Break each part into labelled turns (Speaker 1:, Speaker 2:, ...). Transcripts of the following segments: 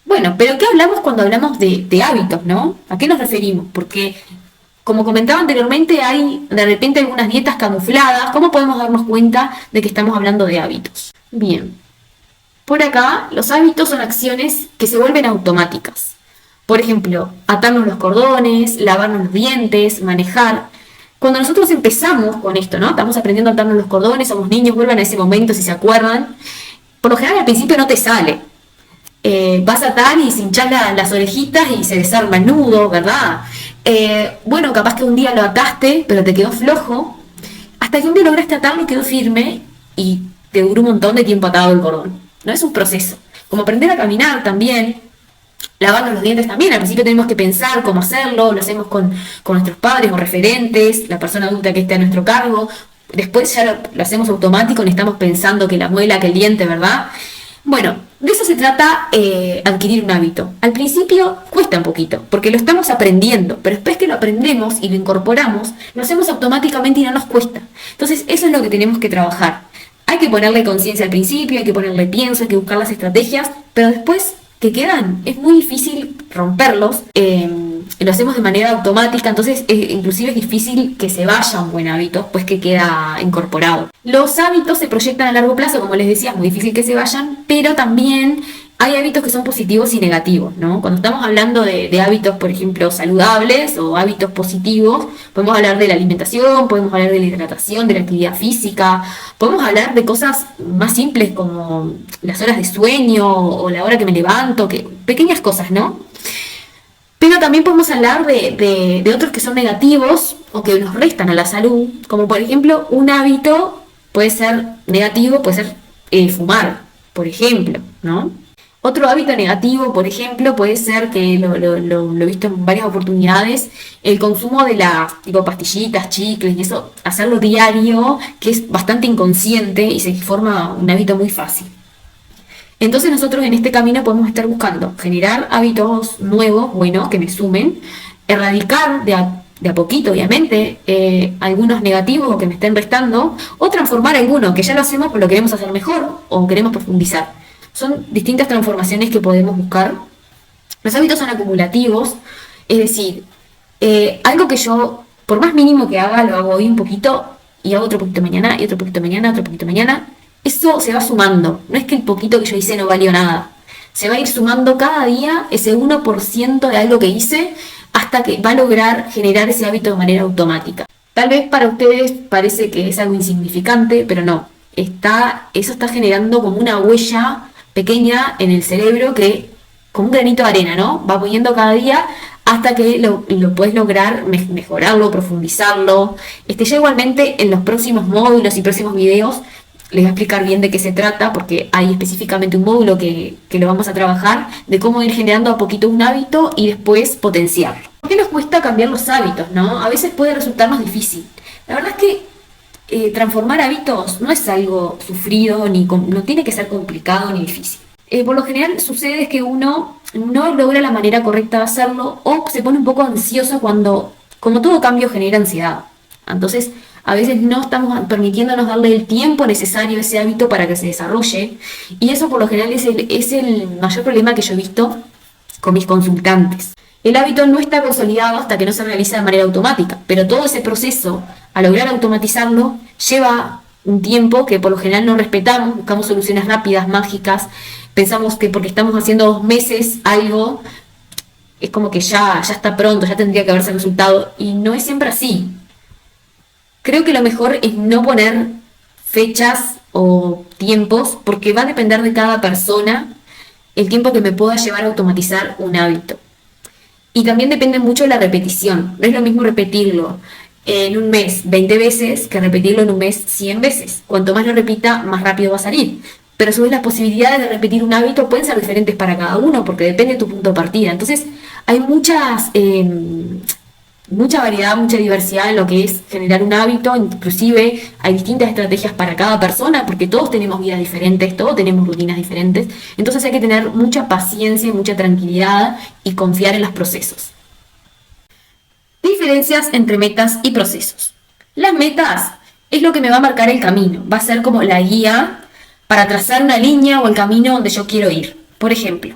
Speaker 1: Bueno, pero ¿qué hablamos cuando hablamos de hábitos, no? ¿A qué nos referimos? Porque, como comentaba anteriormente, hay de repente algunas dietas camufladas. ¿Cómo podemos darnos cuenta de que estamos hablando de hábitos? Bien, por acá los hábitos son acciones que se vuelven automáticas. Por ejemplo, atarnos los cordones, lavarnos los dientes, manejar. Cuando nosotros empezamos con esto, ¿no? Estamos aprendiendo a atarnos los cordones, somos niños, vuelvan a ese momento si se acuerdan. Por lo general al principio no te sale. Vas a atar y se hinchan las orejitas y se desarma el nudo, ¿verdad? Bueno, capaz que un día lo ataste, pero te quedó flojo. Hasta que un día lograste atarlo, quedó firme y te duró un montón de tiempo atado el cordón. No es un proceso. Como aprender a caminar también, lavarnos los dientes también. Al principio tenemos que pensar cómo hacerlo, lo hacemos con nuestros padres o referentes, la persona adulta que esté a nuestro cargo. Después ya lo hacemos automático, ni estamos pensando que la muela, que el diente, ¿verdad? Bueno, de eso se trata adquirir un hábito. Al principio cuesta un poquito, porque lo estamos aprendiendo, pero después que lo aprendemos y lo incorporamos, lo hacemos automáticamente y no nos cuesta. Entonces, eso es lo que tenemos que trabajar. Hay que ponerle conciencia al principio, hay que ponerle pienso, hay que buscar las estrategias, pero después que quedan, es muy difícil romperlos. Lo hacemos de manera automática, entonces inclusive es difícil que se vaya un buen hábito, pues que queda incorporado. Los hábitos se proyectan a largo plazo, como les decía, es muy difícil que se vayan, pero también hay hábitos que son positivos y negativos, ¿no? Cuando estamos hablando de hábitos, por ejemplo, saludables o hábitos positivos, podemos hablar de la alimentación, podemos hablar de la hidratación, de la actividad física, podemos hablar de cosas más simples como las horas de sueño o la hora que me levanto, pequeñas cosas, ¿no? Pero también podemos hablar de otros que son negativos o que nos restan a la salud, como por ejemplo un hábito puede ser negativo, puede ser fumar, por ejemplo, ¿no? Otro hábito negativo, por ejemplo, puede ser, que lo he visto en varias oportunidades, el consumo de las tipo pastillitas, chicles y eso, hacerlo diario, que es bastante inconsciente y se forma un hábito muy fácil. Entonces nosotros en este camino podemos estar buscando generar hábitos nuevos, buenos, que me sumen, erradicar de a poquito, obviamente, algunos negativos o que me estén restando, o transformar algunos que ya lo hacemos pero lo queremos hacer mejor o queremos profundizar. Son distintas transformaciones que podemos buscar. Los hábitos son acumulativos, es decir, algo que yo, por más mínimo que haga, lo hago hoy un poquito y hago otro poquito mañana y otro poquito mañana, otro poquito mañana. Eso se va sumando, no es que el poquito que yo hice no valió nada. Se va a ir sumando cada día ese 1% de algo que hice hasta que va a lograr generar ese hábito de manera automática. Tal vez para ustedes parece que es algo insignificante, pero no. Eso está generando como una huella pequeña en el cerebro que, como un granito de arena, ¿no? Va poniendo cada día hasta que lo puedes lograr mejorarlo, profundizarlo. Ya igualmente en los próximos módulos y próximos videos les voy a explicar bien de qué se trata, porque hay específicamente un módulo que lo vamos a trabajar, de cómo ir generando a poquito un hábito y después potenciarlo. ¿Por qué nos cuesta cambiar los hábitos, no? A veces puede resultarnos difícil. La verdad es que transformar hábitos no es algo sufrido, no tiene que ser complicado ni difícil. Por lo general sucede es que uno no logra la manera correcta de hacerlo o se pone un poco ansioso cuando, como todo cambio, genera ansiedad. Entonces, a veces no estamos permitiéndonos darle el tiempo necesario a ese hábito para que se desarrolle. Y eso por lo general es el mayor problema que yo he visto con mis consultantes. El hábito no está consolidado hasta que no se realiza de manera automática, pero todo ese proceso, a lograr automatizarlo, lleva un tiempo que por lo general no respetamos, buscamos soluciones rápidas, mágicas, pensamos que porque estamos haciendo 2 meses algo, es como que ya está pronto, ya tendría que haberse resultado, y no es siempre así. Creo que lo mejor es no poner fechas o tiempos, porque va a depender de cada persona el tiempo que me pueda llevar a automatizar un hábito. Y también depende mucho de la repetición. No es lo mismo repetirlo en un mes 20 veces que repetirlo en un mes 100 veces. Cuanto más lo repita, más rápido va a salir. Pero a su vez las posibilidades de repetir un hábito pueden ser diferentes para cada uno, porque depende de tu punto de partida. Entonces hay mucha variedad, mucha diversidad en lo que es generar un hábito. Inclusive hay distintas estrategias para cada persona, porque todos tenemos vidas diferentes, todos tenemos rutinas diferentes. Entonces hay que tener mucha paciencia y mucha tranquilidad y confiar en los procesos. Diferencias entre metas y procesos. Las metas es lo que me va a marcar el camino, va a ser como la guía para trazar una línea o el camino donde yo quiero ir. Por ejemplo,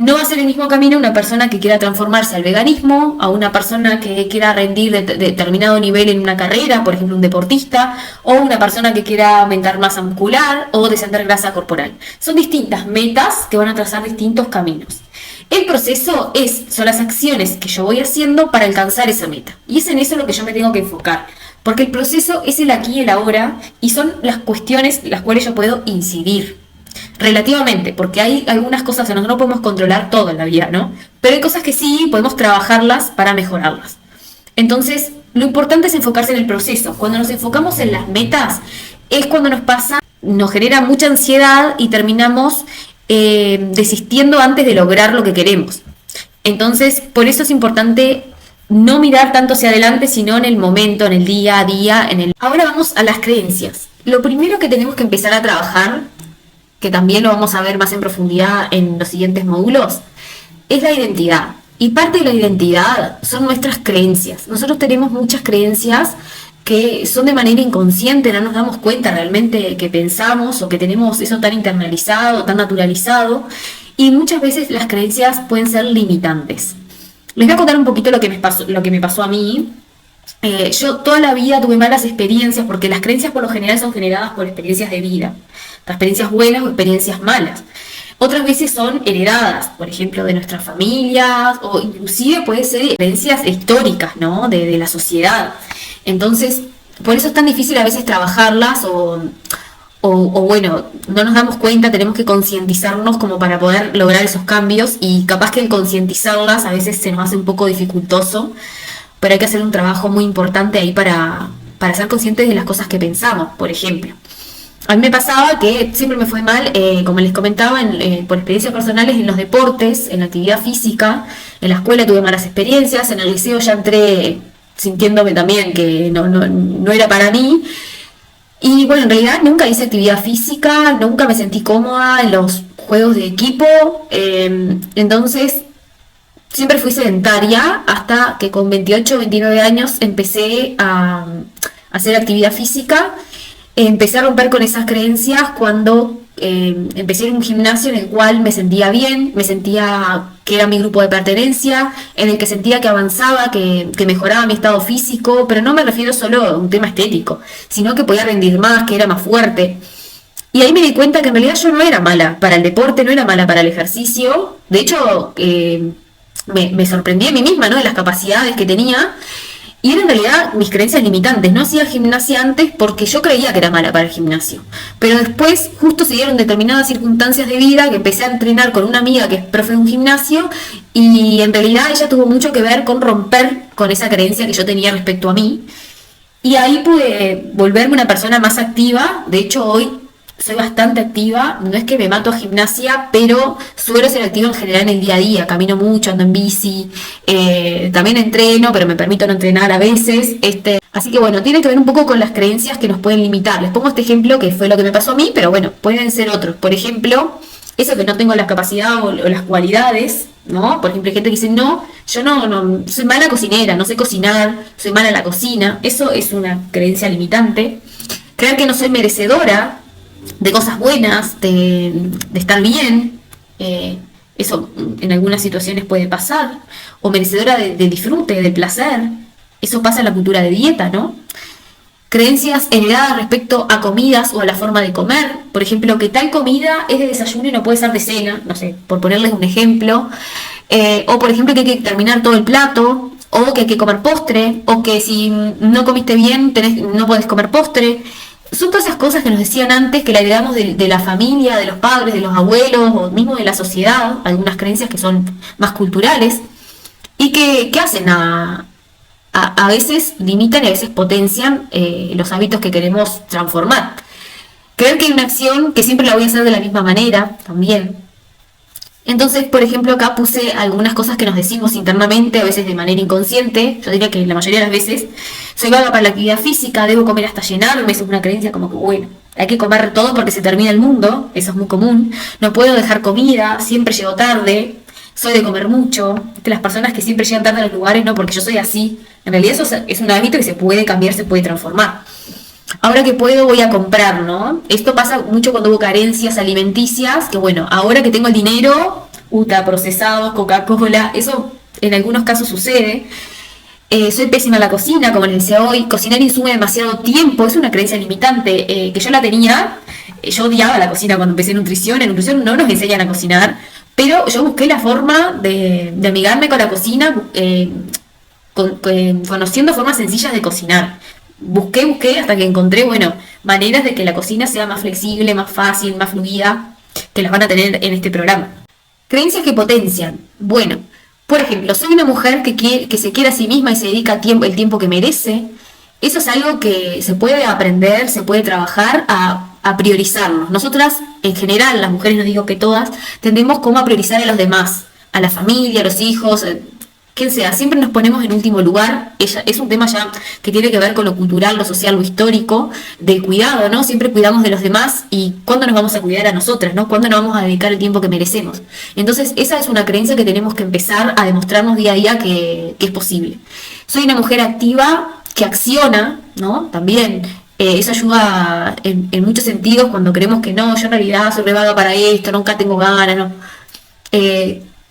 Speaker 1: No va a ser el mismo camino una persona que quiera transformarse al veganismo, a una persona que quiera rendir de determinado nivel en una carrera, por ejemplo un deportista, o una persona que quiera aumentar masa muscular o descender grasa corporal. Son distintas metas que van a trazar distintos caminos. El proceso son las acciones que yo voy haciendo para alcanzar esa meta. Y es en eso lo que yo me tengo que enfocar. Porque el proceso es el aquí y el ahora y son las cuestiones las cuales yo puedo incidir. Relativamente, porque hay algunas cosas que nosotros no podemos controlar todo en la vida, ¿no? Pero hay cosas que sí podemos trabajarlas para mejorarlas. Entonces, lo importante es enfocarse en el proceso. Cuando nos enfocamos en las metas, es cuando nos genera mucha ansiedad y terminamos desistiendo antes de lograr lo que queremos. Entonces, por eso es importante no mirar tanto hacia adelante, sino en el momento, en el día a día. Ahora vamos a las creencias. Lo primero que tenemos que empezar a trabajar, que también lo vamos a ver más en profundidad en los siguientes módulos, es la identidad. Y parte de la identidad son nuestras creencias. Nosotros tenemos muchas creencias que son de manera inconsciente, no nos damos cuenta realmente que pensamos o que tenemos eso tan internalizado, tan naturalizado, y muchas veces las creencias pueden ser limitantes. Les voy a contar un poquito lo que me pasó a mí. Yo toda la vida tuve malas experiencias porque las creencias por lo general son generadas por experiencias de vida, experiencias buenas o experiencias malas. Otras veces son heredadas, por ejemplo, de nuestras familias o inclusive puede ser creencias históricas, ¿no? de la sociedad. Entonces, por eso es tan difícil a veces trabajarlas o bueno, no nos damos cuenta, tenemos que concientizarnos como para poder lograr esos cambios y capaz que el concientizarlas a veces se nos hace un poco dificultoso, pero hay que hacer un trabajo muy importante ahí para ser conscientes de las cosas que pensamos, por ejemplo. A mí me pasaba que siempre me fue mal, como les comentaba, por experiencias personales en los deportes, en la actividad física, en la escuela tuve malas experiencias, en el liceo ya entré sintiéndome también que no era para mí. Y bueno, en realidad nunca hice actividad física, nunca me sentí cómoda en los juegos de equipo, entonces siempre fui sedentaria hasta que con 28 o 29 años empecé a hacer actividad física. Empecé a romper con esas creencias cuando empecé en un gimnasio en el cual me sentía bien, me sentía que era mi grupo de pertenencia, en el que sentía que avanzaba, que mejoraba mi estado físico, pero no me refiero solo a un tema estético, sino que podía rendir más, que era más fuerte. Y ahí me di cuenta que en realidad yo no era mala para el deporte, no era mala para el ejercicio. De hecho, me sorprendí a mí misma, ¿no? De las capacidades que tenía. Y eran en realidad mis creencias limitantes. No hacía gimnasia antes porque yo creía que era mala para el gimnasio. Pero después justo se dieron determinadas circunstancias de vida que empecé a entrenar con una amiga que es profe de un gimnasio y en realidad ella tuvo mucho que ver con romper con esa creencia que yo tenía respecto a mí. Y ahí pude volverme una persona más activa. De hecho hoy soy bastante activa, no es que me mato a gimnasia, pero suelo ser activa en general en el día a día, camino mucho, ando en bici, también entreno, pero me permito no entrenar a veces, así que bueno, tiene que ver un poco con las creencias que nos pueden limitar. Les pongo este ejemplo que fue lo que me pasó a mí, pero bueno, pueden ser otros. Por ejemplo, eso que no tengo la capacidad o las cualidades, ¿no? Por ejemplo, hay gente que dice, no, yo no, soy mala cocinera, no sé cocinar, soy mala en la cocina. Eso es una creencia limitante. Creer que no soy merecedora de cosas buenas, de estar bien, eso en algunas situaciones puede pasar, o merecedora de disfrute, de placer, eso pasa en la cultura de dieta, ¿no? Creencias heredadas respecto a comidas o a la forma de comer, por ejemplo, que tal comida es de desayuno y no puede ser de cena, no sé, por ponerles un ejemplo, o por ejemplo que hay que terminar todo el plato, o que hay que comer postre, o que si no comiste bien no podés comer postre. Son todas esas cosas que nos decían antes, que la heredamos de la familia, de los padres, de los abuelos, o mismo de la sociedad, algunas creencias que son más culturales, y que hacen a veces limitan y a veces potencian los hábitos que queremos transformar. Creer que hay una acción que siempre la voy a hacer de la misma manera, también. Entonces, por ejemplo, acá puse algunas cosas que nos decimos internamente, a veces de manera inconsciente. Yo diría que la mayoría de las veces soy vaga para la actividad física, debo comer hasta llenarme, eso es una creencia como que, bueno, hay que comer todo porque se termina el mundo, eso es muy común. No puedo dejar comida, siempre llego tarde, soy de comer mucho. Las personas que siempre llegan tarde a los lugares, no, porque yo soy así. En realidad eso es un hábito que se puede cambiar, se puede transformar. Ahora que puedo voy a comprar, ¿no? Esto pasa mucho cuando hubo carencias alimenticias, que bueno, ahora que tengo el dinero ultraprocesados, Coca-Cola, eso en algunos casos sucede. Soy pésima en la cocina, como les decía hoy, cocinar insume demasiado tiempo, es una creencia limitante que yo la tenía, yo odiaba la cocina cuando empecé en nutrición no nos enseñan a cocinar, pero yo busqué la forma de amigarme con la cocina, conociendo formas sencillas de cocinar. Busqué hasta que encontré, bueno, maneras de que la cocina sea más flexible, más fácil, más fluida, que las van a tener en este programa. Creencias que potencian. Bueno, por ejemplo, soy una mujer que se quiere a sí misma y se dedica el tiempo que merece. Eso es algo que se puede aprender, se puede trabajar a priorizarnos. Nosotras, en general, las mujeres, no digo que todas, tendemos como a priorizar a los demás, a la familia, a los hijos, quien sea, siempre nos ponemos en último lugar. Es un tema ya que tiene que ver con lo cultural, lo social, lo histórico, del cuidado, ¿no? Siempre cuidamos de los demás y ¿cuándo nos vamos a cuidar a nosotras, ¿no? ¿Cuándo nos vamos a dedicar el tiempo que merecemos? Entonces, esa es una creencia que tenemos que empezar a demostrarnos día a día que es posible. Soy una mujer activa que acciona, ¿no? También eso ayuda en muchos sentidos cuando creemos que no, yo en realidad soy re vaga para esto, nunca tengo ganas, ¿no?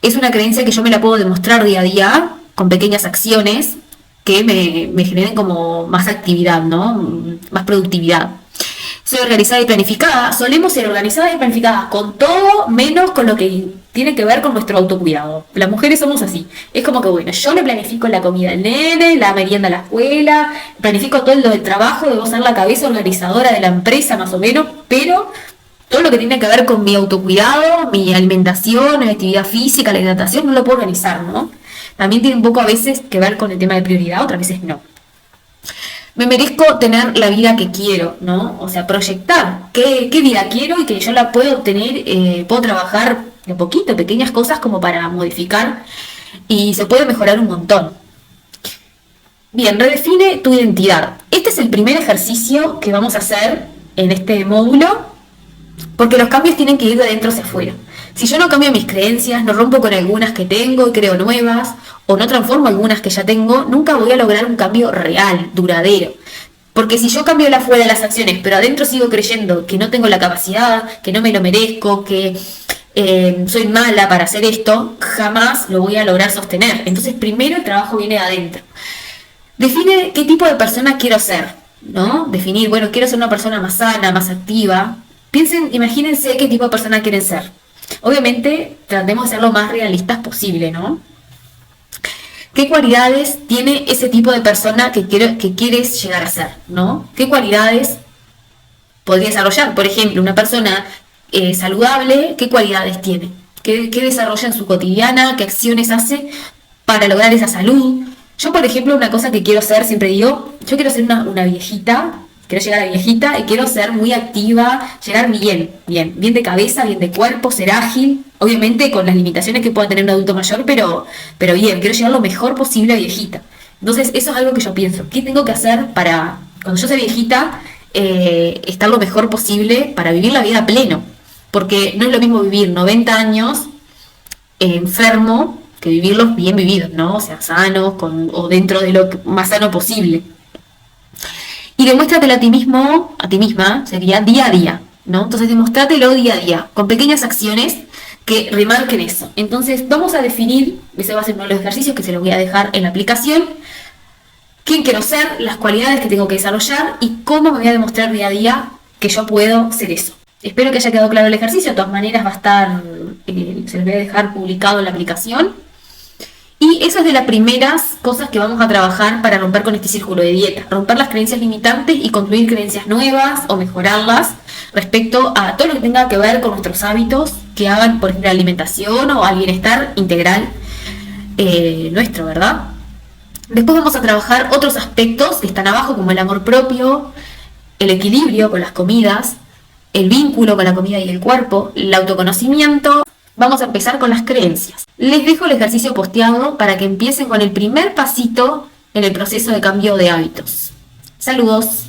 Speaker 1: Es una creencia que yo me la puedo demostrar día a día con pequeñas acciones que me generen como más actividad, ¿no? Más productividad. Soy organizada y planificada. Solemos ser organizadas y planificadas con todo menos con lo que tiene que ver con nuestro autocuidado. Las mujeres somos así. Es como que, bueno, yo le planifico la comida al nene, la merienda a la escuela, planifico todo lo del trabajo, debo ser la cabeza organizadora de la empresa más o menos, pero todo lo que tiene que ver con mi autocuidado, mi alimentación, mi actividad física, la hidratación, no lo puedo organizar, ¿no? También tiene un poco a veces que ver con el tema de prioridad, otras veces no. Me merezco tener la vida que quiero, ¿no? O sea, proyectar qué vida quiero y que yo la puedo tener, puedo trabajar de poquito, pequeñas cosas como para modificar y se puede mejorar un montón. Bien, redefine tu identidad. Este es el primer ejercicio que vamos a hacer en este módulo, porque los cambios tienen que ir de adentro hacia afuera. Si yo no cambio mis creencias, no rompo con algunas que tengo y creo nuevas, o no transformo algunas que ya tengo, nunca voy a lograr un cambio real, duradero. Porque si yo cambio el afuera de las acciones, pero adentro sigo creyendo que no tengo la capacidad, que no me lo merezco, que soy mala para hacer esto, jamás lo voy a lograr sostener. Entonces primero el trabajo viene de adentro. Define qué tipo de persona quiero ser, ¿no? Definir, bueno, quiero ser una persona más sana, más activa. Imagínense qué tipo de persona quieren ser. Obviamente, tratemos de ser lo más realistas posible, ¿no? ¿Qué cualidades tiene ese tipo de persona que quieres llegar a ser, ¿no? ¿Qué cualidades podría desarrollar? Por ejemplo, una persona saludable, ¿qué cualidades tiene? ¿Qué desarrolla en su cotidiana? ¿Qué acciones hace para lograr esa salud? Yo, por ejemplo, una cosa que quiero ser, siempre digo, yo quiero ser una viejita. Quiero llegar a viejita y quiero ser muy activa, llegar bien de cabeza, bien de cuerpo, ser ágil, obviamente con las limitaciones que pueda tener un adulto mayor, pero bien, quiero llegar lo mejor posible a viejita. Entonces eso es algo que yo pienso, ¿qué tengo que hacer para, cuando yo sea viejita, estar lo mejor posible para vivir la vida a pleno? Porque no es lo mismo vivir 90 años enfermo que vivirlos bien vividos, ¿no? O sea, sanos o dentro de lo más sano posible. Y demuéstratelo a ti mismo, a ti misma, sería día a día, ¿no? Entonces demuéstratelo día a día, con pequeñas acciones que remarquen eso. Entonces vamos a definir, ese va a ser uno de los ejercicios que se los voy a dejar en la aplicación, quién quiero ser, las cualidades que tengo que desarrollar y cómo me voy a demostrar día a día que yo puedo ser eso. Espero que haya quedado claro el ejercicio, de todas maneras va a estar, se los voy a dejar publicado en la aplicación. Y eso es de las primeras cosas que vamos a trabajar para romper con este círculo de dieta. Romper las creencias limitantes y construir creencias nuevas o mejorarlas respecto a todo lo que tenga que ver con nuestros hábitos que hagan, por ejemplo, la alimentación o al bienestar integral nuestro, ¿verdad? Después vamos a trabajar otros aspectos que están abajo, como el amor propio, el equilibrio con las comidas, el vínculo con la comida y el cuerpo, el autoconocimiento. Vamos a empezar con las creencias. Les dejo el ejercicio posteado para que empiecen con el primer pasito en el proceso de cambio de hábitos. Saludos.